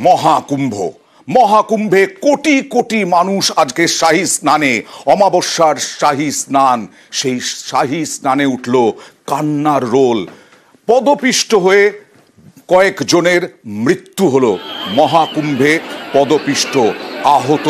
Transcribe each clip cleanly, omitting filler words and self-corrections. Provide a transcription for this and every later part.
মহাকুম্ভ, মহাকুম্ভে কোটি কোটি মানুষ আজকে শাহী স্নানে, অমাবস্যার শাহী স্নান, সেই শাহী স্নানে উঠল কান্নার রোল। পদপিষ্ট হয়ে কয়েকজনের মৃত্যু হলো মহাকুম্ভে, পদপিষ্ট আহত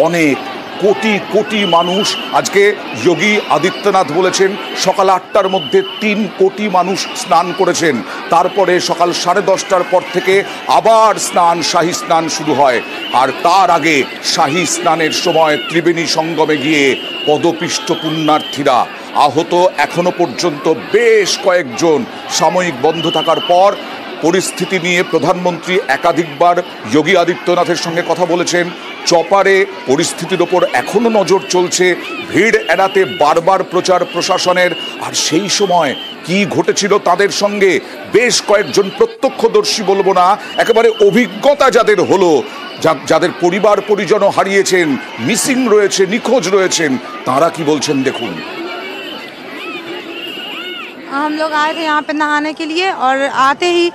অনেক কোটি কোটি মানুষ। আজকে যোগী আদিত্যনাথ বলেছেন সকাল 8টার মধ্যে 3 কোটি মানুষ স্নান করেছেন, তারপরে সকাল 10:30টার পর থেকে আবার স্নান, শাহী স্নান শুরু হয়। আর তার আগে শাহী স্নানের সময় ত্রিবেণী সঙ্গমে গিয়ে পদপিষ্ট পুণ্যার্থীরা আহত এখনো পর্যন্ত বেশ কয়েকজন। সাময়িক বন্ধ থাকার পর পরিস্থিতি নিয়ে প্রধানমন্ত্রী একাধিকবার যোগী আদিত্যনাথের সঙ্গে কথা বলেছেন। চপারে পরিস্থিতির ওপর এখনো নজর চলছে, ভিড় এড়াতে বারবার প্রচার প্রশাসনের। আর সেই সময় কি ঘটেছিল তাদের সঙ্গে, বেশ কয়েকজন প্রত্যক্ষদর্শী বলবো না, একেবারে অভিজ্ঞতা যাদের হলো, যাদের পরিবার পরিজনও হারিয়েছেন, মিসিং রয়েছে, নিখোঁজ রয়েছেন, তারা কি বলছেন দেখুন। हम लोग आए थे यहाँ पे नहाने के लिए और आते ही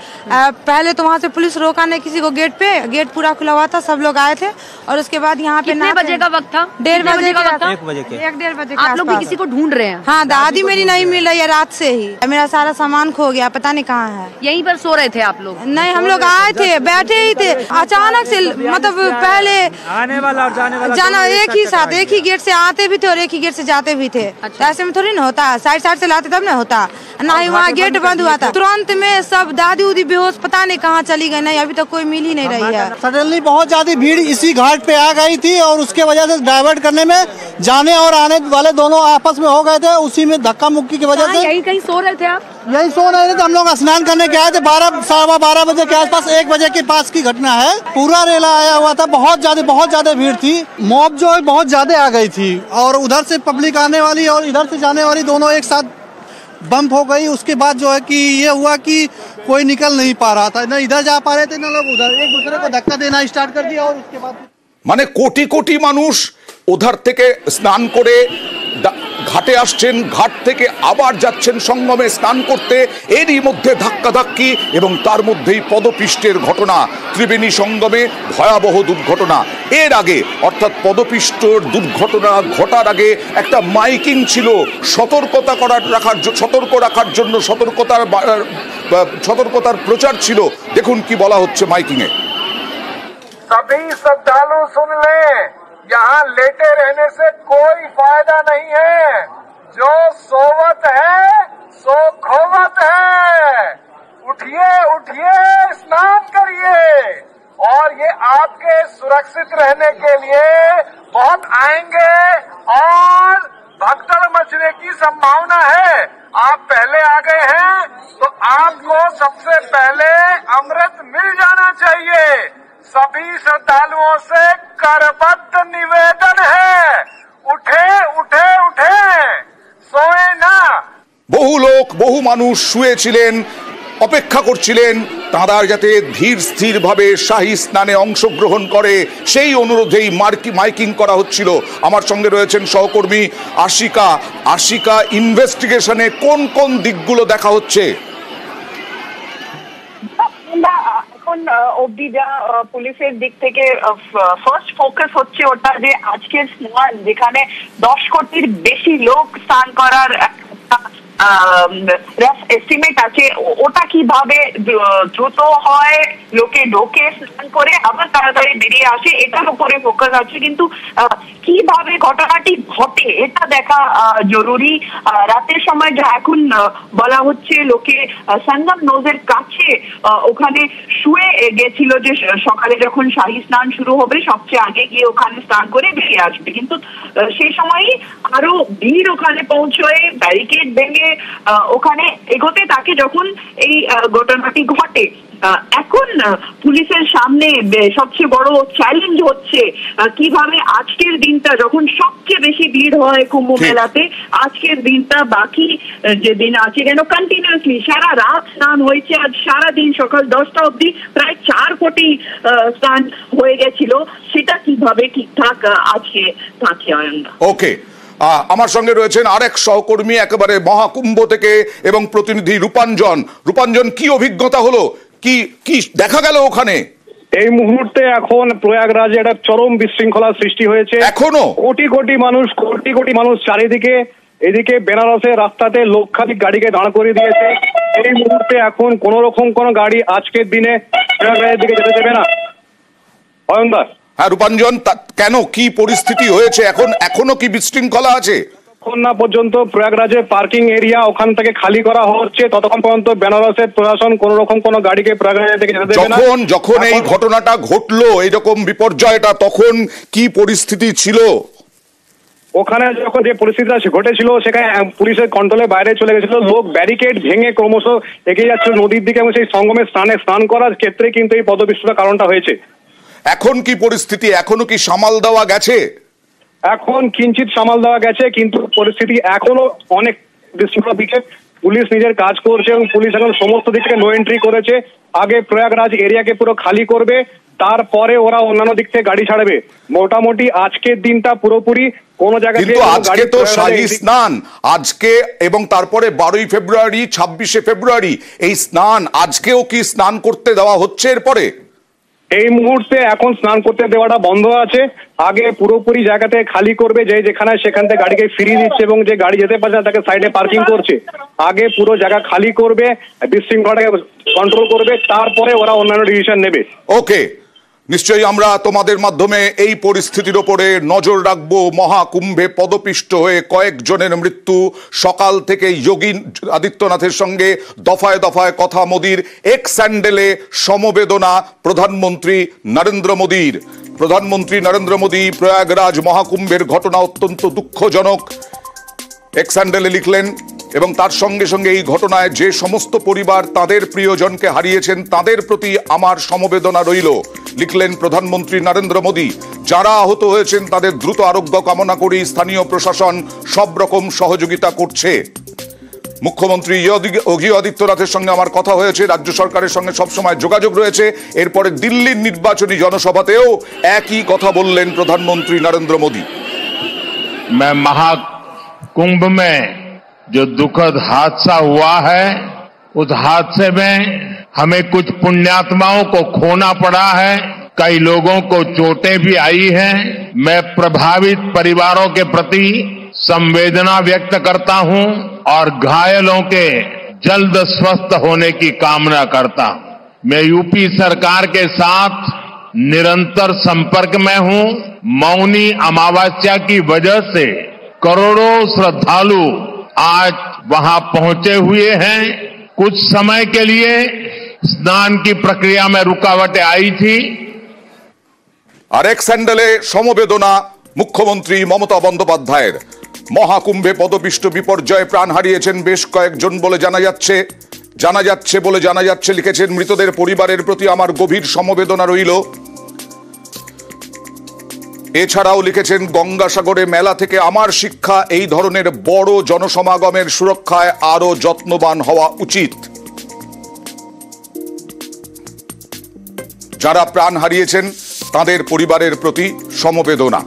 पहले तो वहाँ से पुलिस रोका नहीं किसी को गेट पे, गेट पूरा खुला हुआ था, सब लोग आए थे। और उसके बाद यहाँ पे कितने बजे का वक्त था? 1:30 बजे का वक्त था। 1-1:30 बजे आप लोग भी किसी को ढूंढ रहे हैं? हाँ, दादी मेरी नहीं मिल रही है रात से ही, मेरा सारा सामान खो गया, पता नहीं कहाँ है। यहीं पर सो रहे थे आप लोग? नहीं, हम लोग आए थे, बैठे ही थे, अचानक से मतलब पहले आने वाला और जाना एक ही साथ, एक ही गेट से आते भी थे और एक ही गेट से जाते भी थे। ऐसे में थोड़ी ना होता, साइड साइड से लाते तब ना होता, ना ही वहाँ गेट बंद हुआ था। तुरंत में सब दादी उदी बेहोश पता नहीं कहाँ चली गई, नहीं अभी तक कोई मिल ही नहीं रही है। सडनली बहुत ज्यादा भीड़ इसी घाट पे आ गई थी और उसके वजह से डाइवर्ट करने में जाने और आने वाले दोनों आपस में हो गए थे, उसी में धक्का मुक्की की वजह से। यही कहीं सो रहे थे आप? यही सो रहे थे, हम लोग स्नान करने के आए थे 12-12:15 बजे के आसपास, 1 बजे के पास की घटना है। पूरा रेला आया हुआ था, बहुत ज्यादा भीड़ थी, मॉब जो है बहुत ज्यादा आ गई थी और उधर से पब्लिक आने वाली और इधर से जाने वाली दोनों एक साथ बम्प हो गई। उसके बाद जो है कि ये हुआ कि कोई निकल नहीं पा रहा था, न इधर जा पा रहे थे न लोग उधर, एक दूसरे को धक्का देना स्टार्ट कर दिया। और उसके बाद মানে কোটি কোটি মানুষ ওধার থেকে স্নান করে ঘাটে আসছেন, ঘাট থেকে আবার যাচ্ছেন সঙ্গমে স্নান করতে, এরই মধ্যে ধাক্কাধাক্কি এবং তার মধ্যেই পদপিষ্টের ঘটনা। ত্রিবেণী সঙ্গমে ভয়াবহ দুর্ঘটনা। এর আগে অর্থাৎ পদপিষ্টর দুর্ঘটনা ঘটার আগে একটা মাইকিং ছিল, সতর্ক রাখার জন্য সতর্কতার প্রচার ছিল। দেখুন কি বলা হচ্ছে মাইকিংয়ে। सभी श्रद्धालु सुन लें, यहाँ लेटे रहने से कोई फायदा नहीं है, जो सोवत है सो खोवत है। उठिए उठिए, स्नान करिए और ये आपके सुरक्षित रहने के लिए बहुत आएंगे और भगदड़ मचने की संभावना है। आप पहले आ गए हैं तो आपको सबसे पहले अमृत मिल जाना चाहिए। सभी श्रद्धालुओं से करबद्ध निवेदन है, उठे उठे उठे, सोए ना। বহু লোক, বহু মানুষ শুয়েছিলেন, অপেক্ষা করছিলেন তারা যাতে ধীর স্থির ভাবে শাহী স্নানে অংশগ্রহণ করে, সেই অনুরোধেই মাইকিং করা হচ্ছিল। আমার সঙ্গে রয়েছেন সহকর্মী আশিকা। আশিকা, ইনভেস্টিগেশনে কোন কোন দিকগুলো দেখা হচ্ছে? এখন অবধি যা পুলিশের দিক থেকে ফার্স্ট ফোকাস হচ্ছে ওটা যে আজকের স্নান, যেখানে 10 কোটির বেশি লোক স্নান করার এস্টিমেট আছে, ওটা কিভাবে দ্রুত হয়, লোকে ঢোকে স্নান করে আবার তাড়াতাড়ি বেরিয়ে আসে, এটার উপরে ফোকাস আছে। কিন্তু কিভাবে ঘটনাটি ঘটে এটা দেখা জরুরি। রাতের সময় যা এখন বলা হচ্ছে, লোকে সঙ্গম নোজের কাছে ওখানে শুয়ে গেছিল যে সকালে যখন শাহী স্নান শুরু হবে সবচেয়ে আগে গিয়ে ওখানে স্নান করে বেরিয়ে আসবে। কিন্তু সেই সময়ই আরো ভিড় ওখানে পৌঁছয়ে ব্যারিকেড ভেঙে ওখানে এগোতে থাকে যখন এই ঘটনাটি ঘটে। এখন পুলিশের সামনে সবচেয়ে বড় চ্যালেঞ্জ হচ্ছে কিভাবে আজকের দিনটা, যখন সবচেয়ে বেশি ভিড় হয় কুম্ভ মেলাতে, আজকের দিনটা বাকি যে দিন আছে, যেন কন্টিনিউসলি সারা রাত স্নান হয়েছে। আজ সারাদিন সকাল 10টা অবধি প্রায় 4 কোটি স্নান হয়ে গেছিল, সেটা কিভাবে ঠিকঠাক আজকে থাকে। ওকে, আমার সঙ্গে রয়েছেন আরেক সহকর্মী একেবারে মহাকুম্ভ থেকে এবং প্রতিনিধি রূপাঞ্জন। রূপাঞ্জন, কি অভিজ্ঞতা হলো, কি কি দেখা গেল ওখানে? এই মুহূর্তে এখন প্রয়াগরাজে একটা চরম বিশৃঙ্খলার সৃষ্টি হয়েছে। এখনো কোটি কোটি মানুষ চারিদিকে, এদিকে বেনারসের রাস্তাতে লক্ষাধিক গাড়িকে দাঁড় করিয়ে দিয়েছে। এই মুহূর্তে এখন কোন রকম কোন গাড়ি আজকের দিনে প্রয়াগরাজের দিকে যেতে দেবে না। অয়নদা, হ্যাঁ রূপাঞ্জন, কেন, কি পরিস্থিতি হয়েছে? এখনো কি বিশৃঙ্খলা আছে? যতক্ষণ না পর্যন্ত প্রয়াগরাজের পার্কিং এরিয়া ওখান থেকে খালি করা হচ্ছে ততক্ষণ পর্যন্ত বেনারসের প্রশাসন কোন রকম কোন গাড়িকে প্রয়াগরাজের দিকে যেতে দেবে না। যখন এই ঘটনাটা ঘটলো, এরকম বিপর্যয়টা, তখন কি পরিস্থিতি ছিল ওখানে? যখন যে পরিস্থিতিটা ঘটেছিল সেখানে পুলিশের কন্ট্রোলের বাইরে চলে গেছিল, লোক ব্যারিকেড ভেঙে ক্রমশ এগিয়ে যাচ্ছিল নদীর দিকে এবং সেই সঙ্গমে স্নান করার ক্ষেত্রে কিন্তু এই পদপিষ্টতার কারণটা হয়েছে। এখন কি পরিস্থিতি? এখনো কি সামাল দেওয়া গেছে? এখন কিঞ্চিত সামাল দেওয়া গেছে, কিন্তু পরিস্থিতি এখনো অনেক বিশৃঙ্খলা দিকে। পুলিশ নিজের কাজ করছে এবং পুলিশ এখন সমস্ত দিক থেকে নো এন্ট্রি করেছে। আগে প্রয়াগরাজ এরিয়াকে পুরো খালি করবে, তারপরে ওরা অন্যান্য দিক থেকে গাড়ি ছাড়বে। মোটামুটি আজকের দিনটা পুরোপুরি কোন জায়গায়, কিন্তু আজকে তো শাহী স্নান, আজকে এবং তারপরে 12ই ফেব্রুয়ারি, 26শে ফেব্রুয়ারি এই স্নান, আজকেও কি স্নান করতে দেওয়া হচ্ছে? এরপরে এই মুহূর্তে এখন স্নান করতে দেওয়াটা বন্ধ আছে। আগে পুরোপুরি জায়গাতে খালি করবে, যেখানে সেখান থেকে গাড়িকে ফিরিয়ে দিচ্ছে এবং যে গাড়ি যেতে পারছে না তাকে সাইডে পার্কিং করছে। আগে পুরো জায়গা খালি করবে, বিশৃঙ্খলাটাকে কন্ট্রোল করবে, তারপরে ওরা অন্যান্য ডিসিশন নেবে। ওকে, নিশ্চয়ই আমরা তোমাদের মাধ্যমে এই পরিস্থিতির ওপরে নজর রাখবো। মহাকুম্ভে পদপিষ্ট হয়ে কয়েকজনের মৃত্যু, সকাল থেকে যোগী আদিত্যনাথের সঙ্গে দফায় দফায় কথা মোদির, এক্স স্যান্ডেলে সমবেদনা প্রধানমন্ত্রী নরেন্দ্র মোদির। প্রধানমন্ত্রী নরেন্দ্র মোদী প্রয়াগরাজ মহাকুম্ভের ঘটনা অত্যন্ত দুঃখজনক এক্স স্যান্ডেলে লিখলেন, এবং তার সঙ্গে সঙ্গে এই ঘটনায় যে সমস্ত পরিবার তাদের প্রিয়জনকে হারিয়েছেন তাদের প্রতি আমার সমবেদনা রইল, লিখলেন প্রধানমন্ত্রী নরেন্দ্র মোদী। যারা আহত হয়েছেন তাদের দ্রুত আরোগ্য কামনা করি, স্থানীয় প্রশাসন সব রকম সহযোগিতা করছে। মুখ্যমন্ত্রী যোগী আদিত্যনাথের সঙ্গে আমার কথা হয়েছে, রাজ্য সরকারের সঙ্গে সবসময় যোগাযোগ রয়েছে। এরপরে দিল্লির নির্বাচনী জনসভাতেও একই কথা বললেন প্রধানমন্ত্রী নরেন্দ্র মোদী। महाकुंभ में जो दुखद हादसा हुआ है, उस हादसे में हमें कुछ पुण्यात्माओं को खोना पड़ा है, कई लोगों को चोटें भी आई हैं। मैं प्रभावित परिवारों के प्रति संवेदना व्यक्त करता हूं और घायलों के जल्द स्वस्थ होने की कामना करता हूं। मैं यूपी सरकार के साथ निरंतर संपर्क में हूं। मौनी अमावस्या की वजह से करोड़ों श्रद्धालु आज वहां पहुंचे हुए हैं। कुछ समय के लिए स्नान की प्रक्रिया में रुकावटें आई थी। আর এক স্যান্ডেলে সমবেদনা মুখ্যমন্ত্রী মমতা বন্দ্যোপাধ্যায়ের। মহাকুম্ভে পদপিষ্ট বিপর্যয়ে প্রাণ হারিয়েছেন বেশ কয়েকজন বলে জানা যাচ্ছে লিখেছেন, মৃতদের পরিবারের প্রতি আমার গভীর সমবেদনা রইল। এছাড়াও লিখেছেন, গঙ্গাসাগরে মেলা থেকে আমার শিক্ষা, এই ধরনের বড় জনসমাগমের সুরক্ষায় আরো যত্নবান হওয়া উচিত। যারা প্রাণ হারিয়েছেন তাদের পরিবারের প্রতি সমবেদনা।